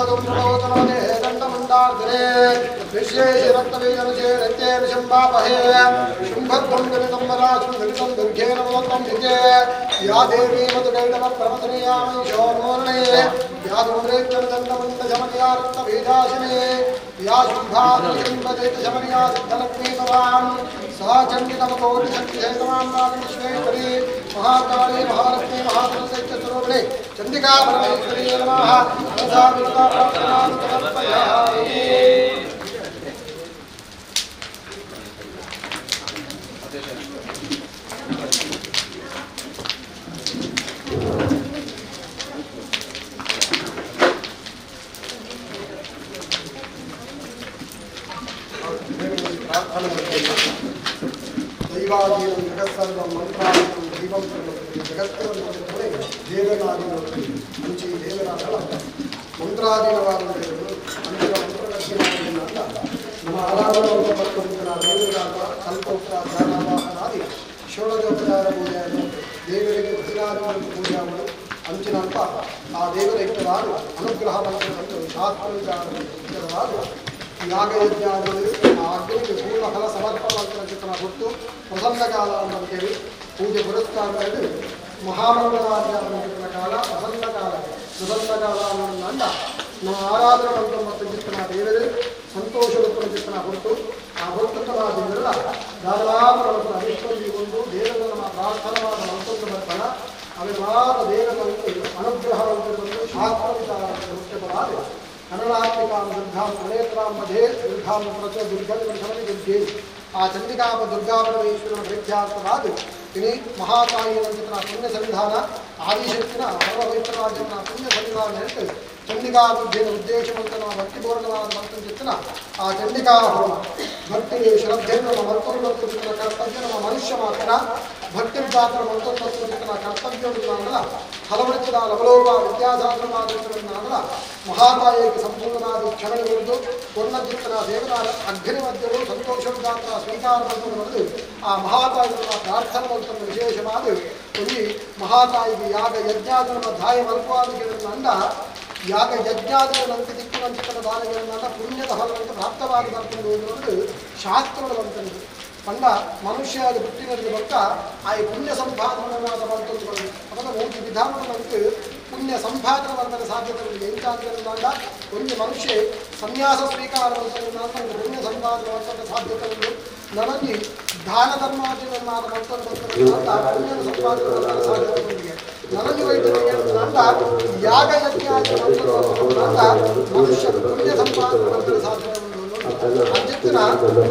वदं प्रबोधनवदे दण्डमण्डार्धने विश्वेश रक्तबीजनुजे रक्तेन शम्भापहे शुम्भद्वं गणितं वराशं गणितं दुर्गेन वदन्तं विजे या देवी मधुकैटवप्रमथनीयामि शोर्मोर्णे या धूम्रेक्षणदण्डमण्डशमनिया रक्तबीजाशिने या शुम्भाशुम्भदेतशमनिया सिद्धलक्ष्मीतवान् सा चण्डितमकोटिशक्तिहेतवां वागीश्वेश्वरी महाकाली महालक्ष्मी महासरस्वतीस्वरूपिणी चण्डिका परमेश्वरी नमः मनसा विरता प्रार्थनां समर्पयामि। दैवादीनं जगत्सर्वं मन्त्रादीनं दैवं जगत्सर्वं देवनादीनं अंची देवनादल ಮಂತ್ರಾಧೀನವಾದ ಅಂತಿಮ ಮಂತ್ರಗತಿಯಾದ ನಮ್ಮ ಆರಾಧನೆಯನ್ನು ಪಡೆದುಕೊಂಡಿರುವ ದೇವರಾದ ಕಲ್ಪೋಕ್ತ ಧ್ಯಾನವಾಹನಾದಿ ಷೋಡಶೋಪಚಾರ ಪೂಜೆಯನ್ನು ದೇವರಿಗೆ ಪ್ರತಿರಾಧನ ಪೂಜೆಯನ್ನು ಅಂಚಿನಂತ ಆ ದೇವರ ಇಷ್ಟವಾದ ಅನುಗ್ರಹ ಮಂತ್ರವನ್ನು ಶಾಸ್ತ್ರವಿಚಾರವಾದ ಯಾಗಯಜ್ಞಾನದಲ್ಲಿ ಆ ಅಗ್ನಿಗೆ ಪೂರ್ಣ ಫಲ ಸಮರ್ಪಣವಂತರ ಚಿತ್ರಣ ಕೊಟ್ಟು ಪ್ರಸನ್ನ ಕಾಲ ಅಂತೇಳಿ ಪೂಜೆ ಪುರಸ್ಕಾರದಲ್ಲಿ ಮಹಾಮಂಗಳಾಧ್ಯಾತ್ಮ ಕಾಲ ಪ್ರಸನ್ನ ಕಾಲ ಅನ್ನೋದನ್ನ ನಮ್ಮ ಆರಾಧನೆ ಮಂತ್ರ ಮತ್ತು ಚಿತ್ರಣ ದೇವರೇ ಸಂತೋಷದ ಚಿತ್ರಣ ಕೊಟ್ಟು ಆ ಭಕ್ತವಾದಿಗಳೆಲ್ಲ ಧಾರಾಳವನ್ನು ಅಧಿಷ್ಠಿಕೊಂಡು ದೇವರ ನಮ್ಮ ಪ್ರಾರ್ಥನವಾದ ಮಂತ್ರ ಬರ್ತಾನ ಅವೆಲ್ಲವಾದ ದೇವರಲ್ಲಿ ಅನುಗ್ರಹವಂತರನ್ನು ಶಾಸ್ತ್ರ ವಿಚಾರವನ್ನು ಮುಖ್ಯಪರಾದ ಕನ್ನಡಾತ್ಮಿಕಾಂ ದುರ್ಗಾಂ ಅನೇಕರಾಂ ಮಧ್ಯೆ ದುರ್ಗಾಂ ಪ್ರಚ ದುರ್ಗಮಿ ದುರ್ಗೆ ಆ ಚಂಡಿಕಾಪ ದುರ್ಗಾಪರಮೇಶ್ವರನ ಪ್ರೀತ್ಯಾರ್ಥವಾದ ಇನಿ ಮಹಾತಾಯಿಯ ಪುಣ್ಯ ಸಂವಿಧಾನ ಆದಿಶಕ್ತಿನ ಸರ್ವಪವಿತ್ರರಾಜ್ಯನ ಪುಣ್ಯ ಸಂವಿಧಾನ ಹೇಳ್ತು ಚಂಡಿಕಾ ಬುದ್ಧಿಯ ಉದ್ದೇಶವಂತ ನಮ್ಮ ಭಕ್ತಿಪೂರ್ಣವಾದ ಮಂತ್ರ ಚಿತ್ತನ ಆ ಚಂಡಿಕಾ ಹೋಮ ಭಕ್ತಿಗೆ ಶ್ರದ್ಧೆಯನ್ನು ನಮ್ಮ ಮಂತ್ರ ಚಿತ್ತನ ಕರ್ತವ್ಯ ನಮ್ಮ ಮನುಷ್ಯ ಮಾತ್ರ ಭಕ್ತಿ ಪಾತ್ರ ಮಂತ್ರ ಚಿತ್ತನ ಕರ್ತವ್ಯವನ್ನು ಫಲವೃತ್ತದ ಲವಲೋಪ ವಿದ್ಯಾಸಾಧನವಾದ ಮಹಾತಾಯಿಗೆ ಸಂಪೂರ್ಣವಾದ ಕ್ಷಣಗಳಿದ್ದು ಪೂರ್ಣಚಿತ್ತನ ದೇವರಾದ ಅಗ್ನಿ ಮಧ್ಯವು ಸಂತೋಷೋದಾತ್ರ ಸ್ವೀಕಾರ ಮಂತ್ರವನ್ನು ಆ ಮಹಾತಾಯಿಗಳ ಪ್ರಾರ್ಥನಾ ಮಂತ್ರ ವಿಶೇಷವಾದ ಇಲ್ಲಿ ಮಹಾತಾಯಿಗೆ ಯಾಗ ಯಜ್ಞಾದನ ಧಾಯ ಮಲ್ಪವಾದಿಗಳನ್ನ ಯಾಗ ಯಜ್ಞಾದಿಗಳಂತೆ ದಿಕ್ಕಿನ ದಾನಗಳನ್ನ ಪುಣ್ಯದ ಫಲವನ್ನು ಪ್ರಾಪ್ತವಾಗಿ ಬರ್ತದೆ ಎನ್ನುವುದು ಶಾಸ್ತ್ರವಂತನಿದೆ ಪಂಡ ಮನುಷ್ಯ ಹುಟ್ಟಿನಲ್ಲಿ ಬಕ್ಕ ಆ ಪುಣ್ಯ ಸಂಪಾದನವಾದ ಮಂತ್ರಗಳು ಅದನ್ನು ಮೂರ್ತಿ ವಿಧಾನದಂತೆ ಪುಣ್ಯ ಸಂಪಾದನೆ ಮಾಡಿದ ಸಾಧ್ಯತೆಗಳು ಎಂತಾದ ಒಂದು ಮನುಷ್ಯ ಸನ್ಯಾಸ ಸ್ವೀಕಾರ ಪುಣ್ಯ ಸಂಪಾದನೆ ಮಾಡುವಂಥ ಸಾಧ್ಯತೆಗಳು ನನಗೆ ದಾನ ಧರ್ಮಾಚರಣೆಯಾದ ಪುಣ್ಯ ಸಂಪಾದನೆ ಸಾಧ್ಯತೆಗಳಿಗೆ ನನಗೆ ವೈದ್ಯರಿಗೆ ಯಾಗ ಯಜ್ಞಾದಿ ಮನುಷ್ಯ ಪುಣ್ಯ ಸಂಪಾದನೆ ಮಾಡುವ ಸಾಧ್ಯತೆಗಳು ಅಂಜಿತ್ತಿನ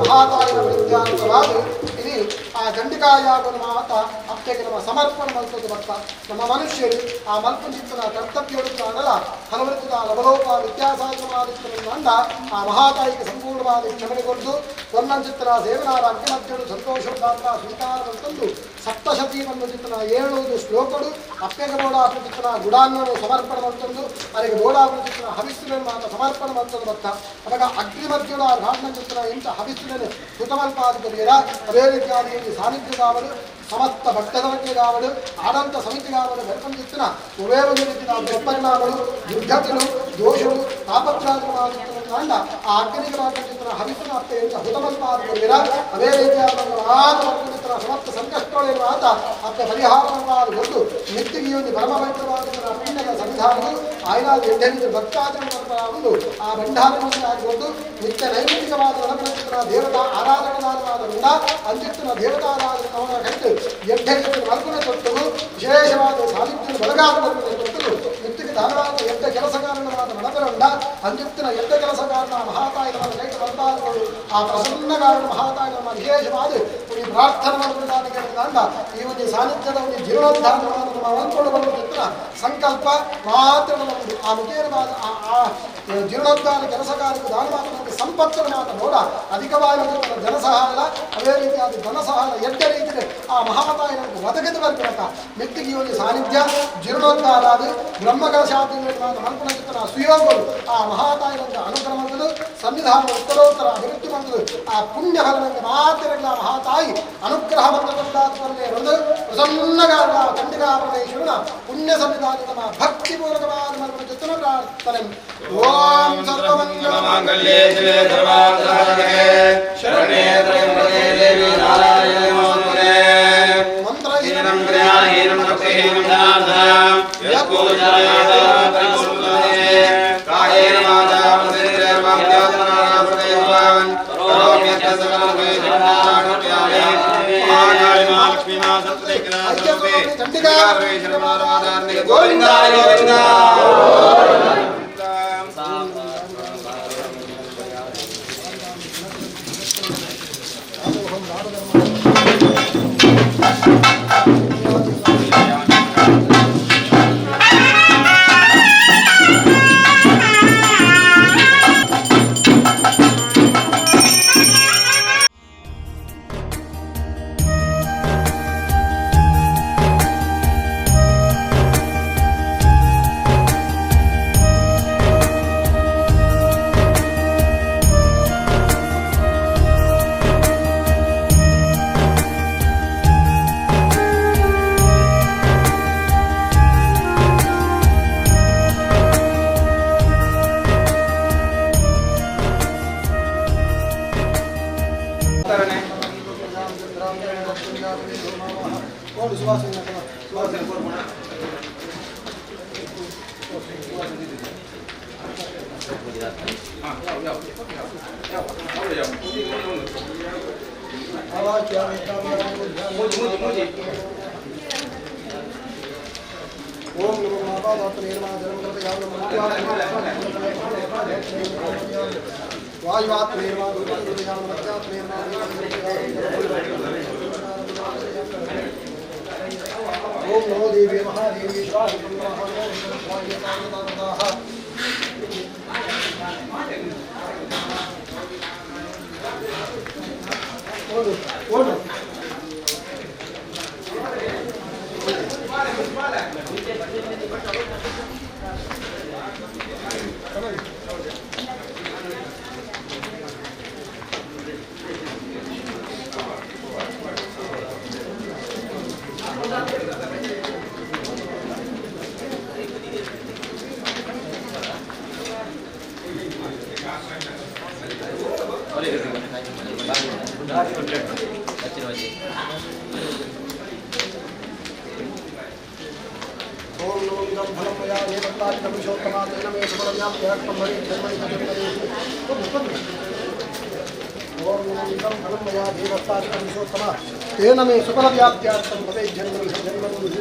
ಮಹಾತಾಯಿನ ವಿದ್ಯಾಂತವಾಗಿ ಇನಿ ಆ ಚಂಡಿಕಾಯಾಗನ ಮಾತ ಅಪ್ಪೆಗೆ ನಮ್ಮ ಸಮರ್ಪಣೆ ಮಲ್ಪದ ಭಕ್ತ ನಮ್ಮ ಮನುಷ್ಯರು ಆ ಮಲ್ಪಚಿತ್ತನ ಕರ್ತವ್ಯಗಳ ಹಲವೃತ್ತದ ಲವಲೋಪ ವ್ಯತ್ಯಾಸಮಾದಿತ್ತರಿಂದ ಆ ಮಹಾತಾಯಿಗೆ ಸಂಪೂರ್ಣವಾದ ಕ್ಷಮನೆಗೊಂಡು ಪೊನ್ನಂಚಿತ್ತನ ಸೇವನಾರ ಅಗ್ನಿಮಧ್ಯರು ಸಂತೋಷೋದಾತ್ರ ಸ್ವೀಕಾರವಂತಂದು ಸಪ್ತಶತೀವನ್ನು ಚಿತ್ತನ 7 ಶ್ಲೋಕಗಳು ಅಪ್ಪೆಗೆ ಬೋಡಾಪುರ ಚಿತ್ತನ ಗುಡಾನ್ನವನ್ನು ಸಮರ್ಪಣೆ ಮಂತಂದು ಅವರಿಗೆ ಬೋಡಾಪುರ ಚಿತ್ತನ ಹವಿಸ್ಸುಗಳನ್ನು ಮಾತ್ರ ಸಮರ್ಪಣೆ ಮಂತದ ಭಕ್ತ ಅವಾಗ ಅಗ್ನಿಮಧ್ಯದ ಘಾಟ್ನ ಚಿತ್ತನ ಇಂಥ ಹವಿಸ್ಸುಗಳನ್ನು ಸುತಮಲ್ಪಾದಿಕರಿಯರ ಅದೇ ರೀತಿಯಾಗಿ ಸಾನ್ನಿಧ್ಯಗಾವಲು ಸಮಸ್ತ ಭಕ್ತದವರಿಗೆ ಆಡಳಿತ ಸಮಿತಿಗಾವಲು ಬೆಳಕೊಂಡಿತ್ತಿನ ಒವೇ ಒಂದು ರೀತಿಯ ದುಷ್ಪರಿಣಾಮಗಳು ದುರ್ಗತಿಗಳು ದೋಷಗಳು ತಾಪತ್ರಾದಿಗಳಾದ ಆ ಅಗ್ನಿಗೆ ಚಿತ್ರ ಹವಿಸಿನ ಅತ್ತೆಯಿಂದ ಹುತಮಲ್ಪಾದಿಕರಿಯರ ಅದೇ ರೀತಿಯಾದ ಚಿತ್ರ ಸಮಸ್ತ ಸಂಕಷ್ಟಗಳಿರುವ ಆತ ಅತ್ತ ಪರಿಹಾರವಾದಗೊಂಡು ನಿತ್ಯಗಿಯೊಂದು ಪರಮಪವಿತ್ರವಾದ ಪುಣ್ಯದ ಸಂವಿಧಾನಗಳು ಆಯ್ನಾದ 8 ಭಕ್ತಾಚರಣೆ ಆ ಭಂಡಾರವನ್ನು ಆಗಿಕೊಂಡು ನಿತ್ಯ ನೈಮಿತ್ತಿಕವಾದ ನಲಚಿತ್ರ ದೇವತಾ ಆರಾಧನಾದವಾದರಿಂದ ಅಂಚಿತ್ತಿನ ದೇವತಾರಾಧನ ಕೈತು 8 ಮಲ್ಪನೆ ತೊಟ್ಟರು ವಿಶೇಷವಾದ ಸಾನ್ನಿಧ್ಯ ಬೆಳಗಾಟವನ್ನು ತೊಟ್ಟರು ನಿತ್ಯಕ್ಕೆ ಧಾರವಾದ 8 ಕೆಲಸಗಾರನವಾದ ಮನಪರಂಡ ಅಂಚಿತ್ತಿನ 8 ಕೆಲಸಗಾರನ ಮಹಾತಾಯಿನ ಕೈತು ಬಂದಾದರು ಆ ಪ್ರಸನ್ನಗಾರನ ಮಹಾತಾಯಿನ ವಿಶೇಷವಾದ ಒಂದು ಪ್ರಾರ್ಥನೆ ಮಾಡುವುದಾದ ಈ ಒಂದು ಸಾನ್ನಿಧ್ಯದ ಒಂದು ಜೀರ್ಣೋದ್ಧಾರವನ್ನು ನಾವು ಅಂದ್ಕೊಂಡು ಚಿತ್ರ ಸಂಕಲ್ಪ ಮಾತ್ರ ನಮ್ಮದು ಆ ಮುಖೇನವಾದ ಆ ಜೀರ್ಣೋದ್ಧಾರ ಕೆಲಸಗಾರಕ್ಕೆ ದಾನವಾದ ಸಂಪತ್ತನ್ನು ಮಾತ್ರ ನೋಡ ಅಧಿಕವಾಗಿ ಜನಸ ಸಹಾಯ ಅದೇ ರೀತಿಯಾದ ಧನ ಸಹಾಯ ಎಡ್ಡ ರೀತಿಯಲ್ಲಿ ಆ ಮಹಾತಾಯಿನ ಒದಗಿದು ಬರ್ಬೇಕ ಮೆತ್ತಿಗೆ ಯೋಗಿ ಸಾನ್ನಿಧ್ಯ ಜೀರ್ಣೋದ್ಧಾರಾದ ಬ್ರಹ್ಮಗಳ ಶಾಂತಿಗಳನ್ನು ಮನ್ಪುಣಗಿತ್ತನ ಸುಯೋಗಗಳು ಆ ಮಹಾತಾಯಿನ ಅನುಗ್ರಹ ಮಂದಲು ಸನ್ನಿಧಾನ ಉತ್ತರೋತ್ತರ ಅಭಿವೃದ್ಧಿ ಮಂದಲು ಆ ಪುಣ್ಯ ಫಲಗಳಿಗೆ ಮಾತಿರಲ್ಲ ಮಹಾತಾಯಿ ಅನುಗ್ರಹ ಮಂದಲೇ ಒಂದು ಪ್ರಸನ್ನಗಾರ ಖಂಡಿಕಾ ಪರಮೇಶ್ವರನ ಪುಣ್ಯ ಸನ್ನಿಧಾನದ ಭಕ್ತಿಪೂರ್ವಕವಾದ ಮನದ ಜೊತೆ ಪ್ರಾರ್ಥನೆ ಓಂ ಸರ್ವಮಂಗಳ ಮಾಂಗಲ್ಯೇ ಶಿವೆ ಸರ್ವಾರ್ಥಸಾಧಕೆ ಶರಣ್ಯೇ ತ್ರ್ಯಂಬಕೆ ದೇವಿ ನಾರಾಯಣಿ ನಮೋಸ್ತುತೇ ಮಂತ್ರಹೀನಂ ಕ್ರಿಯಾಹೀನಂ ಭಕ್ತಿಹೀನಂ ಧನಾರ್ಧನಂ ಯತ್ಪೂಜಾಯಾತ ಪರಿಪೂರ್ಣೇ ಕಾಯೇನ ವಾಚಾ ಪ್ರತಿರ್ವಾಕ್ಯಾತ್ಮನಾರಾಧನೇಸ್ವಾನ್ ಕರೋಮ್ಯತ್ಯ ಸಕಲಮೇ ಜಗನ್ನಾಥ್ಯಾಮಿ ಮಹಾಕಾಳಿ ಮಹಾಲಕ್ಷ್ಮೀ ಮಾ ಸತ್ಯದೇಕನಾಥರೂಪೇ ಚಂಡಿಕಾಪರಮೇಶ್ವರಮಾರಾಧಾರ್ಣಿಕ ಗೋವಿಂದ ಗೋವಿಂದ ओम नमो महापादात्मने नमः जलमग्रपयाम वायुवात्मने नमः रूपगुरुयाम मध्यात्मने ओम नमो देवी महादेवी स्वाहा स्वाहा तेन मे सुफल व्याप्त्यार्थं भवेत् जन्मनि जन्मनि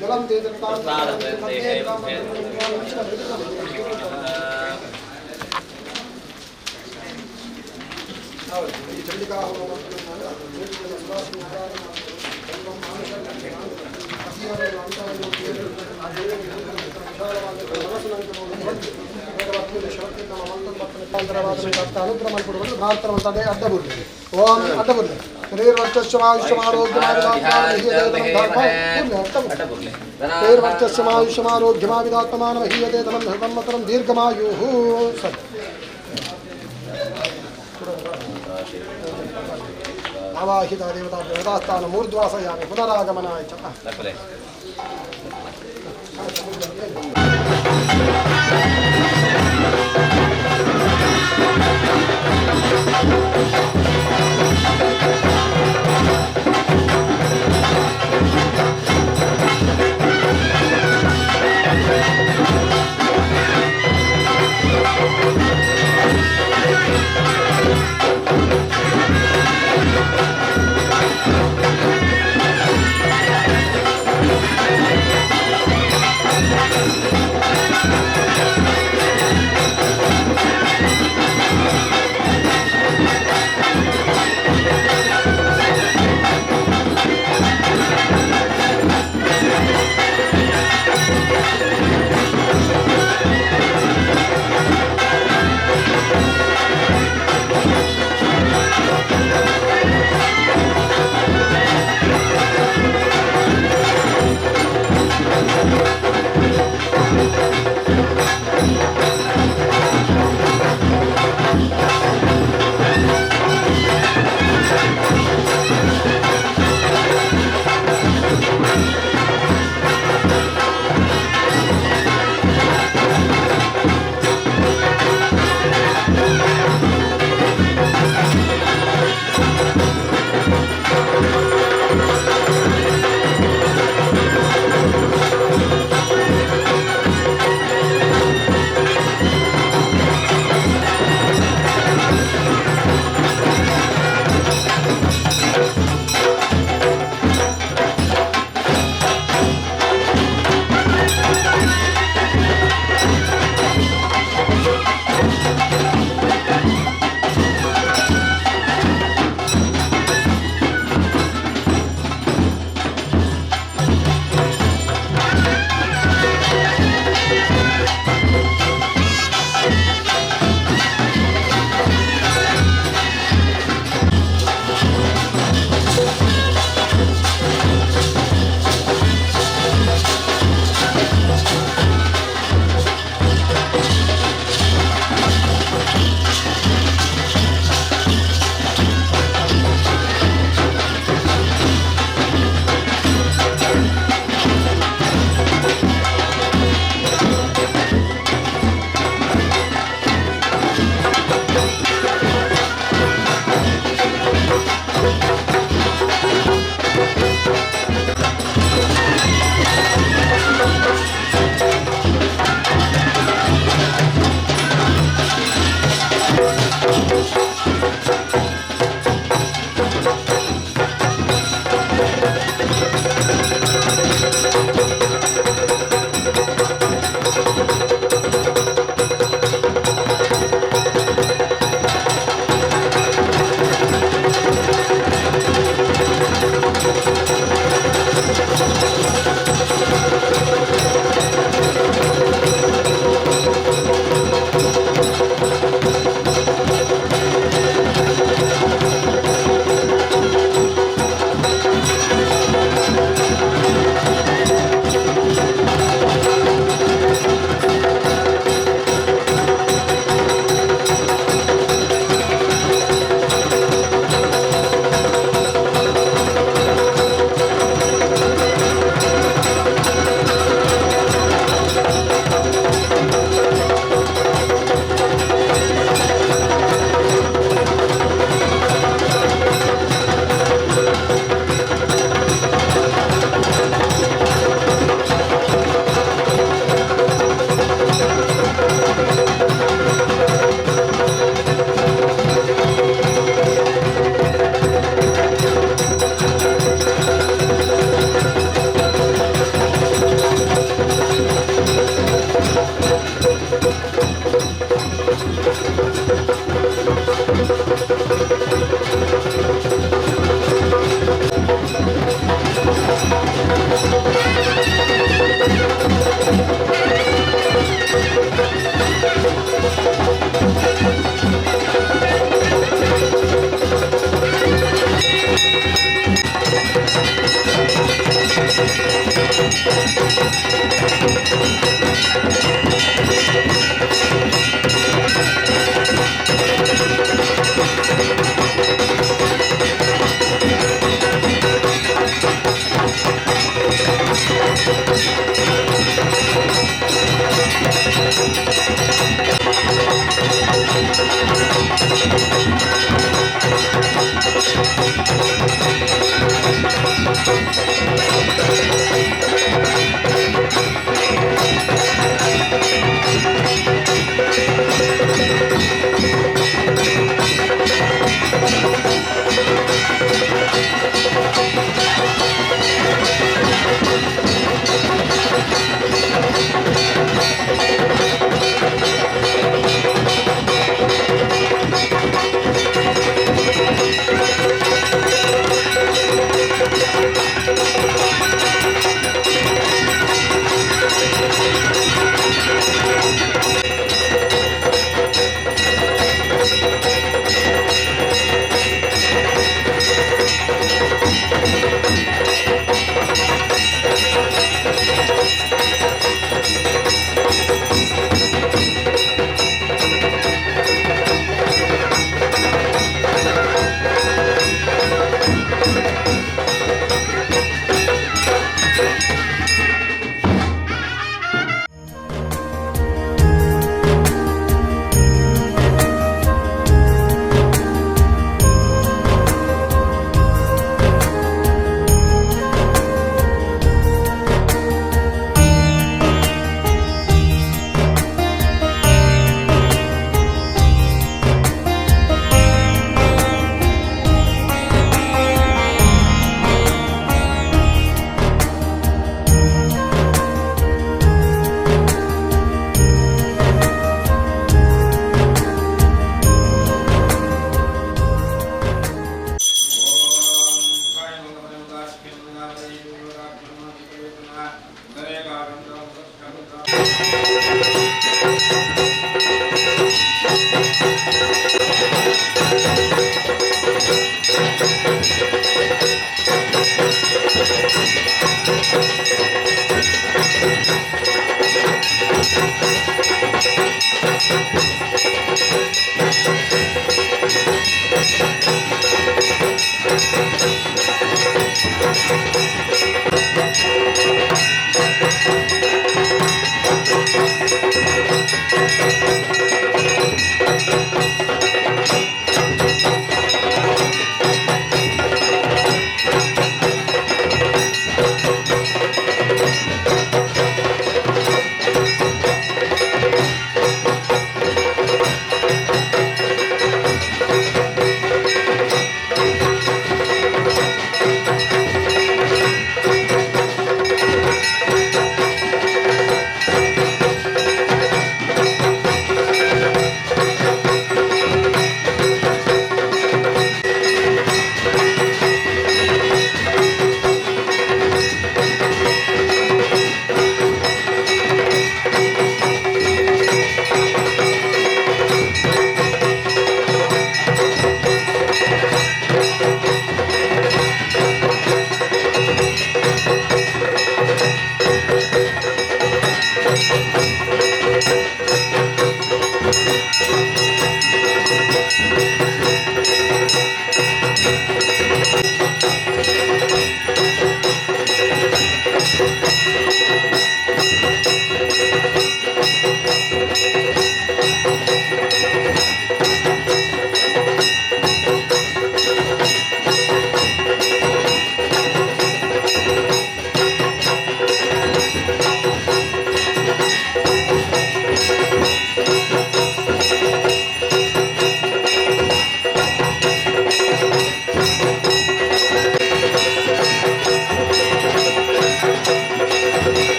जलम दे चंडिका ओम अड्डबुर्ले शरीरवर्चस्वमायुष्यमारोग्यमाविदात्मान महीयते धर्मतरं दीर्घमायुः आवाहिता देवता देवतास्थान मूर्ध्वासयामि पुनरागमनाय च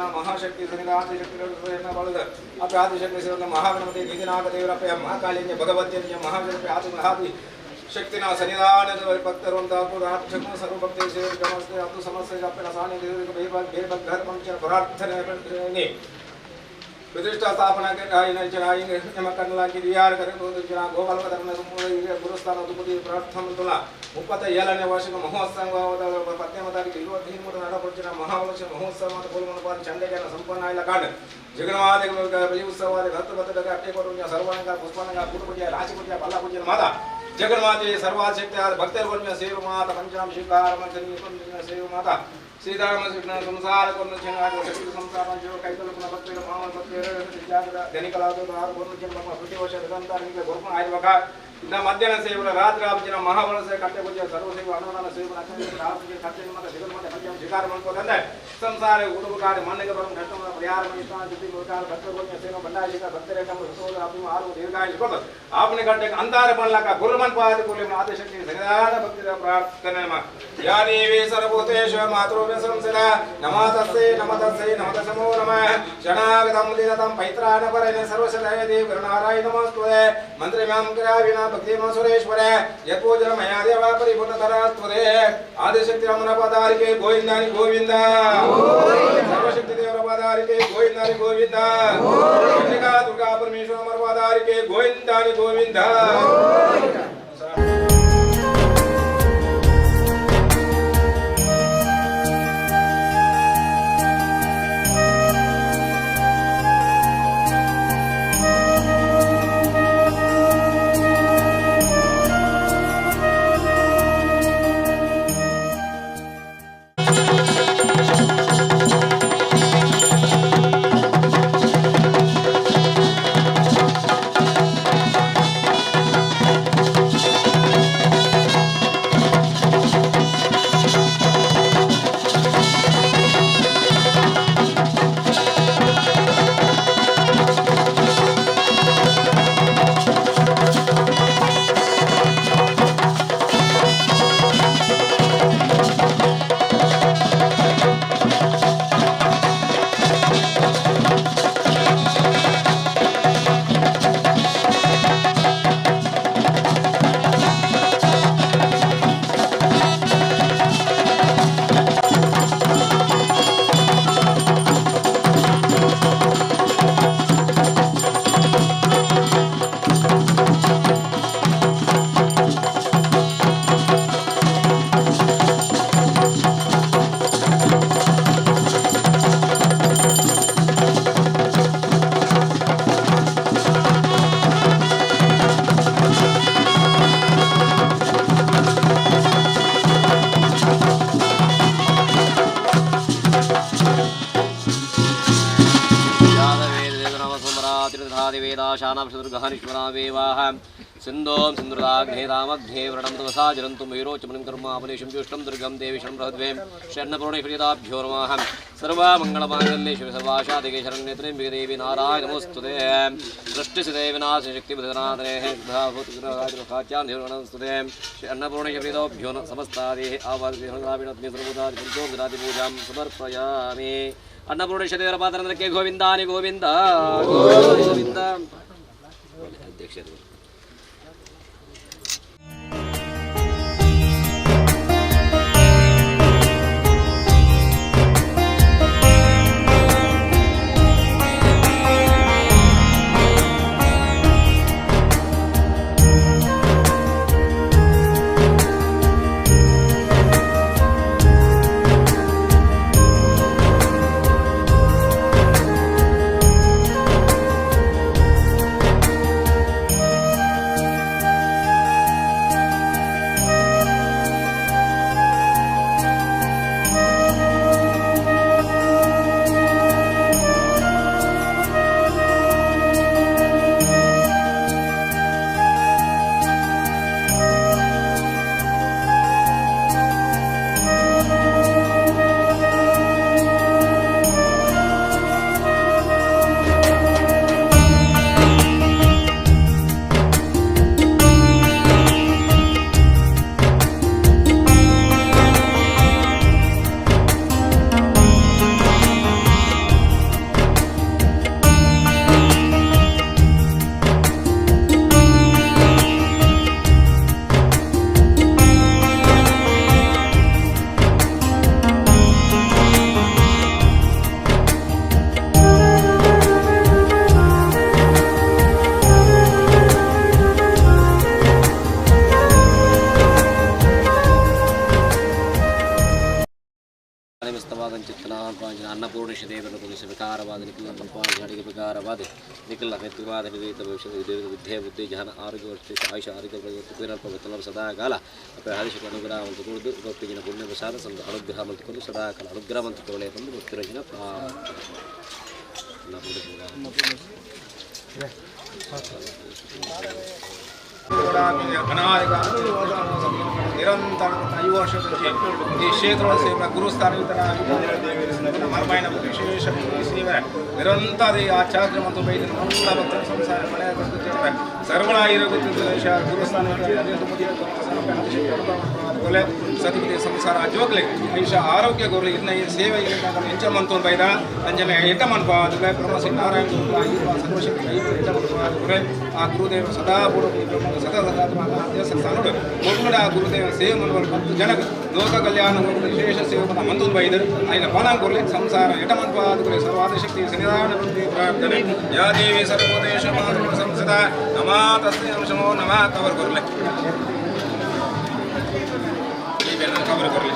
महाशक्ति आदिशक्ति महागणपति निधिनाथ देवरप्पय महाकाली भगवती महाशक्ति आदि शक्तिना सन्निधान भक्तरों सर्वभक्ति अब्दु समस्या प्रार्थने प्रतिष्ठा स्थापना के गोपाल गुरुस्थान प्रार्थना 37ನೇ ವಾರ್ಷಿಕ ಮಹೋತ್ಸವ 17ನೇ ತಾರೀಕು 23 ನಡಪಡಿಸಿದ ಮಹಾವರ್ಷ ಮಹೋತ್ಸವ ಮತ್ತು ಗೋಲ್ಮನಪಾದ ಚಂಡೇಗನ ಸಂಪನ್ನ ಇಲ್ಲ ಕಾಂಡ ಜಗನ್ಮಾತೆ ಬಲಿ ಉತ್ಸವ ರಥಪಥದ ಅಟ್ಟೆ ಕೊಡುವ ಸರ್ವಾಂಗ ಪುಷ್ಪಾಂಗ ಕುಟುಂಬ ರಾಶಿಪೂಜೆ ಬಲ್ಲಾಪೂಜೆ ಮಾತ ಜಗನ್ಮಾತೆ ಸರ್ವಾಶಕ್ತಿ ಭಕ್ತರು ಸೇವೆ ಮಾತ ಪಂಚಾಮ ಶಿಖಾರ ಸೇವೆ ಮಾತ श्रीराम कृष्ण संसार संसार कैतल भक्त ಧನಿಕಲ ಪ್ರತಿವರ್ಷ ಗೋರ್ಪಣ ಆಯುರ್ವಕ ಇನ್ನು ಮಧ್ಯಾಹ್ನ ಸೇವನ ರಾತ್ರಿ ಆಪಜಿನ ಮಹಾವರ್ಷ ಕಟ್ಟೆ ಪೂಜೆ ಸರ್ವ ಸೇವೆ ಅನುದಾನ ಸೇವನ ಕಟ್ಟೆ ಮತ್ತೆ ಜಗನ್ಮಾತೆ ಪಂಚಾಮ ಶಿಖಾರ ಮಾಡ್ಕೋದಂದ್ರೆ ಸಂಸಾರ ಕುಟುಂಬಕಾರಿ ಮನೆಗೆ ಬರೋ ಕಷ್ಟ ಪರಿಹಾರ ಜೊತೆ ಭಕ್ತ ಸೇವೆ ಬಂಡಾಯ ಭಕ್ತರೇ ಆರು ದೀರ್ಘಾಯುಷ್ಯ आपने घंटे अंधार बनला का गुरुमन पाद कुले आदिशक्ति सनिधान भक्ति प्रार्थना या देवी सर्वभूतेषु मातृभ्य संसदा नमस्तस्यै नमस्तस्यै नमस्तमो नमः शरणागतं दिनतं पैत्रान परने सर्वसदय देव गुरुनारायण नमस्ते मंत्रम्यां क्रियाविना भक्तिमा सुरेश्वर यत्पूजन मया देवा परिपूर्णतरास्तुते आदिशक्ति रमण पदारिके गोविंदानि गोविंद सर्वशक्ति देवर पदारिके गोविंदानि गोविंद कन्यका दुर्गा परमेश्वर अमर पदारिके गोविंदानि गोविंद शानापशुर्गहनिश्वरावेवाह सिन्धों सिन्धुराग्नेदामग्ने व्रणं तमसा जरन्तु मयूरोचमनं कर्मापलेशं ज्योष्टं दुर्गं देवी शरणप्रहद्वें शरणपूर्णेश्वरिताभ्यो नमः सर्वमङ्गलमाङ्गल्ये शिवसर्वाशादिके शरण्यत्र्यम्बिके देवी नारायण नमोस्तुते सृष्टिस्थिते विनाशशक्तिविधनाथनेः भूतग्रहादिखाच्यान्धिर्गणस्तुते शरणपूर्णेश्वरिताभ्यो समस्तादेः आवादिनोदाविनत्मे सर्वदादिपूजां समर्पयामि अन्नपूर्णेश्वरी पात्रके गोविंदानि गोविंद गोविंद अध्यक्ष ಚಿತ್ತನಾಪಾಂಜನ ಅನ್ನಪೂರ್ಣೇಶ ದೇವರ ತುಳಸಿ ವಿಕಾರವಾದ ನಿಖಿಲ ಅಡಿಗೆ ವಿಕಾರವಾದ ನಿಖಿಲ ನೆತ್ತಿವಾದ ನಿವೇತ ಭವಿಷ್ಯದ ವಿದ್ಯೆ ಬುದ್ಧಿ ಜ್ಞಾನ ಆರೋಗ್ಯ ವರ್ಷ ಆಯುಷ ಆರೋಗ್ಯ ಪ್ರಗತಿ ಸದಾಕಾಲ ಆದಿಶಕ ಅನುಗ್ರಹ ಅಂತ ಕುಡಿದು ಗೊತ್ತಿಗಿನ ಪುಣ್ಯ ಪ್ರಸಾದ ಸಂತ ಅನುಗ್ರಹ ಮಂತುಕೊಂಡು ಸದಾಕಾಲ ಅನುಗ್ರಹ ಮಂತುಕೊಳ್ಳೆ ಬಂದು ಭಕ್ತಿರಜಿನ ನಿರಂತರ 5 ವರ್ಷದ ಈ ಕ್ಷೇತ್ರದ ಸೇವೆ ಗುರುಸ್ಥಾನ ಮರ್ಮೈನ ವಿಶೇಷ ಸೇವೆ ನಿರಂತರ ಈ ಆಚಾರ್ಯ ಮತ್ತು ವೈದ್ಯರ ಎಲ್ಲ ಭಕ್ತರ ಸಂಸಾರ ಮನೆಯ ಸರ್ವಣಾಗಿರೋ ಗುರುಸ್ಥಾನ ಸತಿಪತಿ ಸಂಸಾರ ಜೋಗ್ಲೆ ಐಷ ಆರೋಗ್ಯ ಗೋರ್ಲಿ ಇನ್ನ ಈ ಸೇವೆ ಹೆಂಚಮಂತು ಬೈದ ಅಂಜನೆ ಹೆಟ್ಟಮನ್ಪ ಅದುಲೆ ಬ್ರಹ್ಮಶ್ರೀ ನಾರಾಯಣ ಸರ್ವಶಕ್ತಿ ಹೆಟ್ಟಮನ್ಪ ಆ ಗುರುದೇವ ಸದಾ ಸದಾ ದೇವಸ್ಥಾನಗಳು ಮುರುಗಡ ಗುರುದೇವ ಸೇವೆ ಮನವರ 10 ಜನಕ್ಕೆ ಲೋಕ ಕಲ್ಯಾಣ ವಿಶೇಷ ಸೇವಕನ ಮಂತು ಬೈದರು ಐನ ಫಲ ಗೋರ್ಲಿ ಸಂಸಾರ ಹೆಟ್ಟಮನ್ಪ ಅದುಲೆ ಸರ್ವಾದ ಶಕ್ತಿ ಸನ್ನಿಧಾನ ವೃತ್ತಿ ಪ್ರಾರ್ಥನೆ ಯಾ ದೇವಿ ಸರ್ವೋದೇಶ ಮಾತೃ ಸಂಸದ ನಮಾ ತಸ್ಮೈ ನಮೋ ನಮಃ ಕವರ್ ಗೋರ್ಲೆ cover करले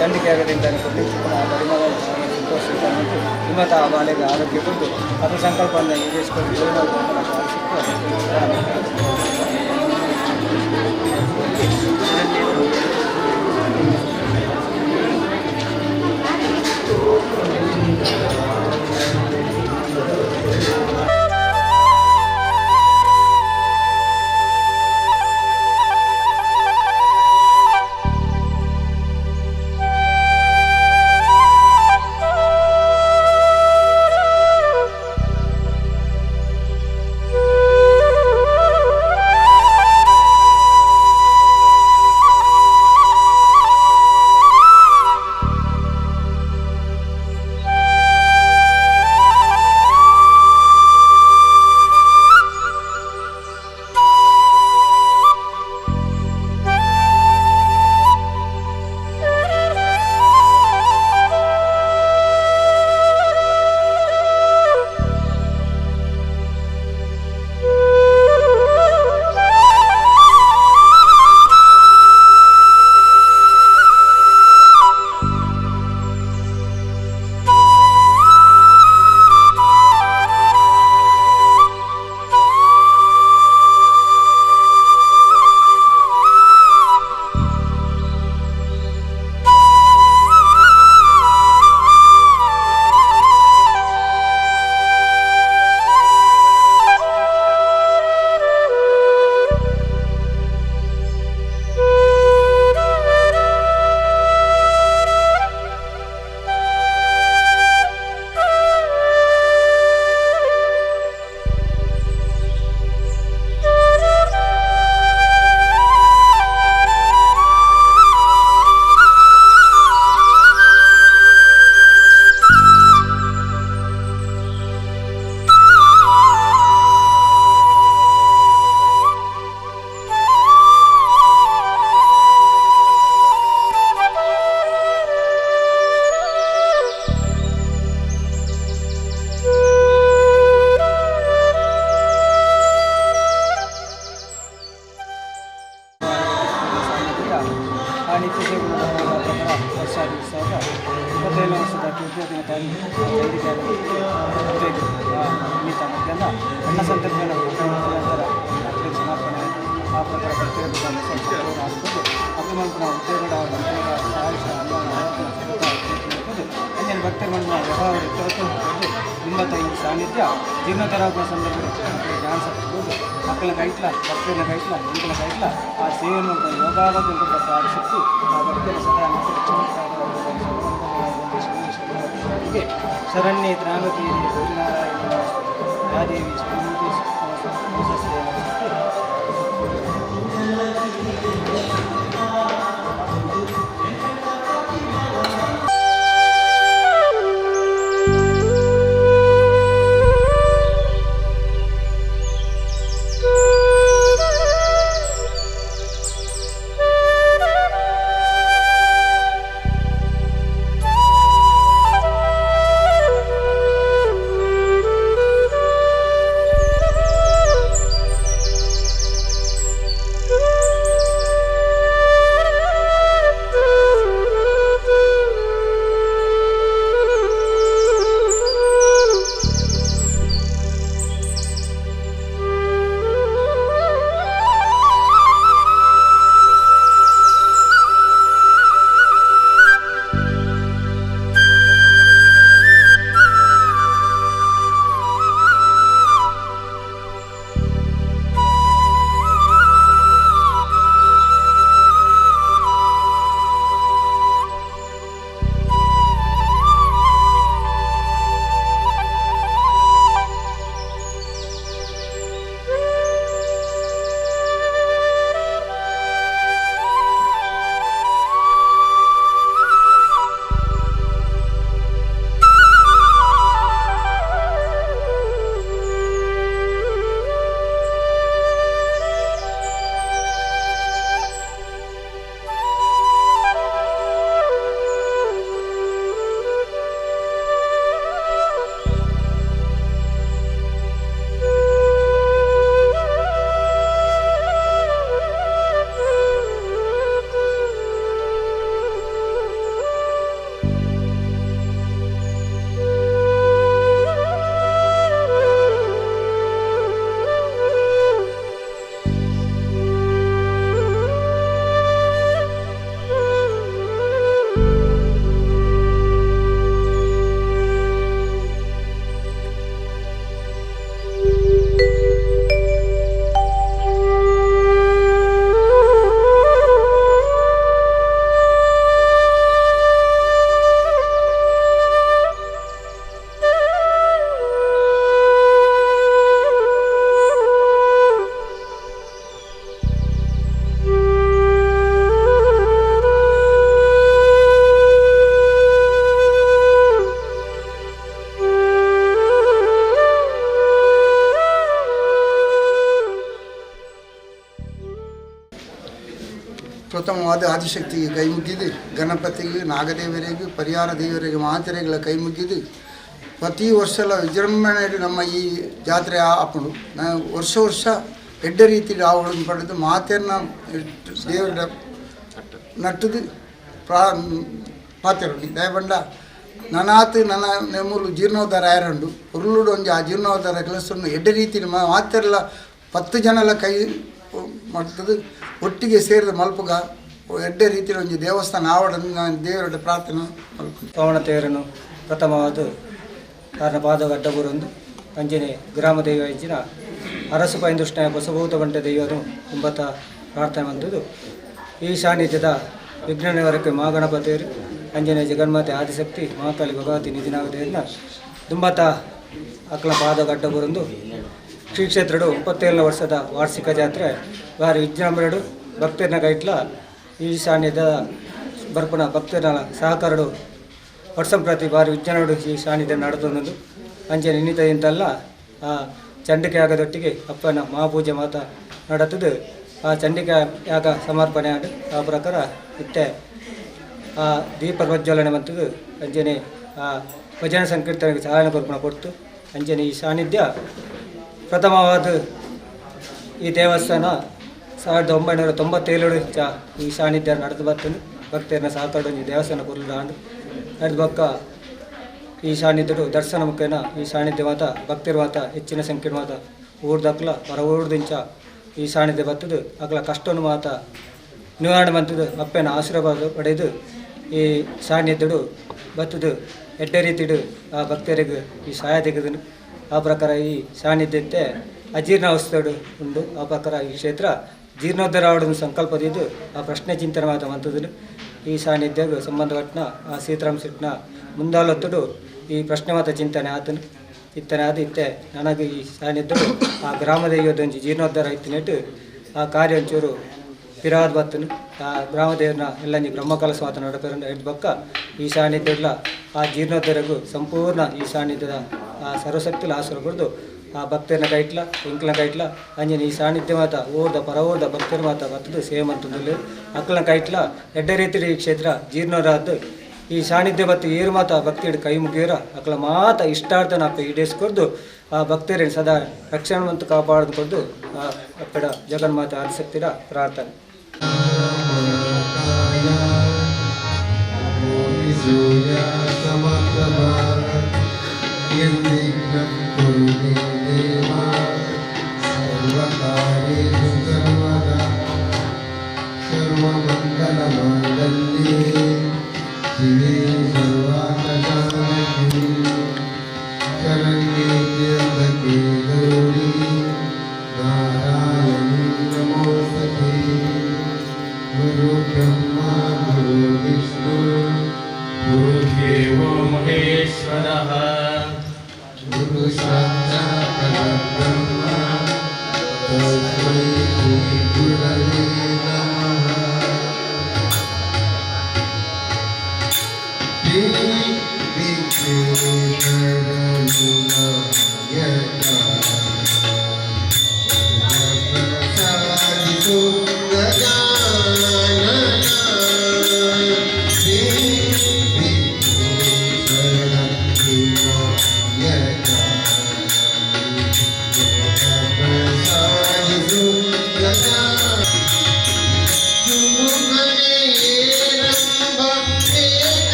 ಚಂಡಿಕೆ ಆಗೋದ್ರಿಂದ ಹಿಮ್ಮತ ಬಾಲೆಗೆ ಆರೋಗ್ಯ ಕೊಟ್ಟು ಅದು ಸಂಕಲ್ಪವನ್ನು ಈಡೇರಿಸಿಕೊಂಡು ಅನ್ನ ಸಂತರ್ಪಣೆ ನಂತರ ಸಮರ್ಪಣೆ ಆ ಪ್ರಕಾರ ಪ್ರತಿಯೊಂದು ಅಭಿಮಂತ್ರಣ ಉದ್ಯೋಗ ಅಂಜನ ಭಕ್ತರ ಮಣ್ಣ ವ್ಯವಹಾರ ನಿಂಬತ್ತ ಈ ಸಾನ್ನಿಧ್ಯ ಜೀರ್ಣೋದ್ಧಾರ ಸಂದರ್ಭದಲ್ಲಿ ಡ್ಯಾನ್ಸ್ ಹಾಕ್ಬೋದು ಮಕ್ಕಳ ಕೈಟ್ಲ ಭಕ್ತರನ್ನ ಕೈಟ್ಲ ಇಂಕಲ ಕೈಟ್ಲ ಆ ಸೇವೆಯನ್ನು ಯೋಗಾವತ್ತು ಶಕ್ತಿ ಆ ಭಕ್ತರ ಸದಾ ಶರಣ್ಯ ತ್ರಾಮತಿ ಗೌರಿನಾರಾಯಣ ಯಾದೇವಿ ಪ್ರಥಮವಾದ ಆದಿಶಕ್ತಿಗೆ ಕೈ ಮುಗಿದು ಗಣಪತಿಗೆ ನಾಗದೇವರಿಗೆ ಪರಿಹಾರ ದೇವರಿಗೆ ಮಾತೆರೆಗಳ ಕೈ ಮುಗಿದು ಪ್ರತಿ ವರ್ಷ ವಿಜೃಂಭಣೆಯಲ್ಲಿ ನಮ್ಮ ಈ ಜಾತ್ರೆ ಹಾಕೊಂಡು ನಾವು ವರ್ಷ ಎಡ್ಡ ರೀತಿ ಆವಳನ್ನು ಪಡೆದು ಮಾತೆಯನ್ನು ದೇವರ ನಟ್ಟದು ಪಾತೆರೊಂದು ದಯಬಂಡ ನನಾತು ನನ್ನ ನೆಮ್ಮೂರು ಜೀರ್ಣೋದ್ಧಾರ ಆಯರಂಡು ಉರುಳುಡು ಒಂಜಿ ಆ ಜೀರ್ಣೋದ್ಧಾರ ಕೆಲಸವನ್ನು ಎಡ್ಡ ರೀತಿ ಮಾತೆಲ್ಲ 10 ಜನಲ ಕೈ ಮಾಡ್ತದೆ ಒಟ್ಟಿಗೆ ಸೇರಿದ ಮಲ್ಪುಗ ಎಡ್ಡ ರೀತಿಯ ಒಂದು ದೇವಸ್ಥಾನ ಆವಡ ದೇವರ ಪ್ರಾರ್ಥನೆ ಪವನ ತೇರನ್ನು ಪ್ರಥಮವಾದ ಕಾರಣ ಪಾದಗಡ್ಡಬೂರೊಂದು ಅಂಜನೆ ಗ್ರಾಮ ದೈವ ಇಂಚಿನ ಅರಸು ಪೈಂದುಷ್ಣ ಬಸಭೂತ ಬಂಟ ದೈವರು ಕುಂಬತ ಪ್ರಾರ್ಥನೆ ಬಂದದ್ದು ಈ ಸಾನ್ನಿಧ್ಯದ ವಿಘ್ನವರಕ್ಕೆ ಮಹಾಗಣಪತಿಯರು ಅಂಜನೆ ಜಗನ್ಮಾತೆ ಆದಿಶಕ್ತಿ ಮಹಾಕಾಳಿ ಭಗವತಿ ನಿಧಿನಾಗದೇರಿನ ದುಂಬತ ಅಕ್ಲ ಪಾದಗಡ್ಡಬೂರೊಂದು ಶ್ರೀ ಕ್ಷೇತ್ರಡು 37ನೇ ವರ್ಷದ ವಾರ್ಷಿಕ ಜಾತ್ರೆ ಭಾರಿ ವಿಜೃಂಭಣೆಡು ಭಕ್ತರನ್ನ ಕೈಟ್ಲ ಈ ಸಾನ್ನಿಧ್ಯದ ಬರ್ಪಣ ಭಕ್ತರ ಸಹಕಾರಡು ವರ್ಷ ಪ್ರತಿ ಭಾರಿ ವಿಜೃಂಭಣೆಡು ಈ ಸಾನ್ನಿಧ್ಯ ನಡೆದೊಂದು ಅಂಚೆ ಇನ್ನಿತದಿಂತಲ್ಲ ಆ ಚಂಡಿಕೆ ಯಾಗದೊಟ್ಟಿಗೆ ಅಪ್ಪನ ಮಹಾಪೂಜೆ ಮಾತ ನಡೆತದು ಆ ಚಂಡಿಕೆ ಯಾಗ ಸಮರ್ಪಣೆ ಆಡು ಆ ಪ್ರಕಾರ ಇತ್ತೆ ಆ ದೀಪ ಪ್ರಜ್ವಲನೆ ಮಂತದ್ದು ಅಂಜನೆ ಆ ಭಜನೆ ಸಂಕೀರ್ತನೆಗೆ ಚಾಲನೆ ಕೊರ್ಪಣ ಕೊಡ್ತು ಅಂಜನೆ ಈ ಸಾನ್ನಿಧ್ಯ ಪ್ರಥಮವಾದ ಈ ದೇವಸ್ಥಾನ 1997 ಈ ಸಾನ್ನಿಧ್ಯ ನಡೆದು ಬರ್ತದೆ ಭಕ್ತರನ್ನ ಸಹಕಾರ ಈ ದೇವಸ್ಥಾನ ಕೊರಲು ಆಂಡು ನಡೆದ ಬಕ್ಕ ಈ ಸಾನ್ನಿಧ್ಯರು ದರ್ಶನ ಮುಖೇನ ಈ ಸಾನ್ನಿಧ್ಯ ಮಾತ ಭಕ್ತರ ಮಾತ ಹೆಚ್ಚಿನ ಸಂಖ್ಯೆ ಮಾತ ಊರ್ದಕ್ಲ ಹೊರ ಊರ್ದಿಂಚ ಈ ಸಾನ್ನಿಧ್ಯ ಬತ್ತದು ಅಕ್ಲ ಕಷ್ಟವನ್ನು ಮಾತ ನಿವಾರಣೆ ಬಂತದ್ದು ಅಪ್ಪನ ಆಶೀರ್ವಾದ ಪಡೆದು ಈ ಸಾನ್ನಿಧ್ಯಡು ಬತ್ತದು ಎಡ್ಡೆ ರೀತಿಡು ಆ ಭಕ್ತರಿಗೆ ಈ ಸಹಾಯ ತೆಗೆದನು. ಆ ಪ್ರಕಾರ ಈ ಸಾನ್ನಿಧ್ಯತೆ ಅಜೀರ್ಣಾವಸ್ಥೆಡು ಉಂಡು. ಆ ಪ್ರಕಾರ ಈ ಕ್ಷೇತ್ರ ಜೀರ್ಣೋದ್ಧಾರ ಆವಡನ್ನು ಸಂಕಲ್ಪದಿದ್ದು ಆ ಪ್ರಶ್ನೆ ಚಿಂತನೆ ಮಾತ ಮಂತದನು. ಈ ಸಾನ್ನಿಧ್ಯಗೆ ಸಂಬಂಧಪಟ್ಟ ಆ ಸೀತಾರಾಮ್ ಶೆಟ್ನ ಮುಂದಾಲೊತ್ತಡು ಈ ಪ್ರಶ್ನೆ ಮಾತ ಚಿಂತನೆ ಆತನು. ಚಿಂತನೆ ಆದ ಇತ್ತೆ ನನಗೆ ಈ ಸಾನ್ನಿಧ್ಯಡು ಆ ಗ್ರಾಮದ ಇವತ್ತೊಂದು ಜೀರ್ಣೋದ್ಧಾರ ಇತ್ತಿನೆಟ್ಟು ಆ ಕಾರ್ಯ ಒಂಚೂರು ಪಿರಾದ ಬತ್ತನು. ಆ ಗ್ರಾಮದೇವ್ರನ್ನ ಎಲ್ಲಂಜಿ ಬ್ರಹ್ಮಕಲಸ ಮಾತ ನಡಪೇರಂಡ ಎಡ್ ಬಕ್ಕ ಈ ಸಾನ್ನಿಧ್ಯಗಳ ಆ ಜೀರ್ಣೋದ್ಧಾರಗೂ ಸಂಪೂರ್ಣ ಈ ಸಾನ್ನಿಧ್ಯದ ಆ ಸರ್ವಶಕ್ತಿಲ ಆಸರ ಕೊಡ್ದು ಆ ಭಕ್ತರನ್ನ ಕೈಟ್ಲ ಇಂಕ್ಲನ ಕೈಟ್ಲ ಅಂಜನ ಈ ಸಾನ್ನಿಧ್ಯ ಮಾತ ಓರ್ದ ಪರವೋರ್ದ ಭಕ್ತರ ಮಾತ ಬತ್ತದು ಸೇಮಂತಂದಲ್ಲಿ ಅಕ್ಕಲನ ಕೈಟ್ಲ ಎಡ್ಡೆ ರೀತಿ ಈ ಕ್ಷೇತ್ರ ಜೀರ್ಣೋರಾದ್ದು ಈ ಸಾನ್ನಿಧ್ಯ ಬತ್ತು ಏರು ಮಾತ ಭಕ್ತಿಡ್ ಕೈ ಮುಗಿಯೋರ ಅಕ್ಕಲ ಮಾತ ಇಷ್ಟಾರ್ಥನ ಅಪ್ಪ ಈಡೇರಿಸ್ಕೊಡ್ದು ಆ ಭಕ್ತರನ್ನು ಸದಾ ರಕ್ಷಣವಂತ ಕಾಪಾಡ್ದು ಕೊಡ್ದು ಆ ಅಕ್ಕಡ ಜಗನ್ಮಾತೆ ಆದಿಶಕ್ತಿರ ಪ್ರಾರ್ಥನೆ.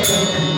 Thank you.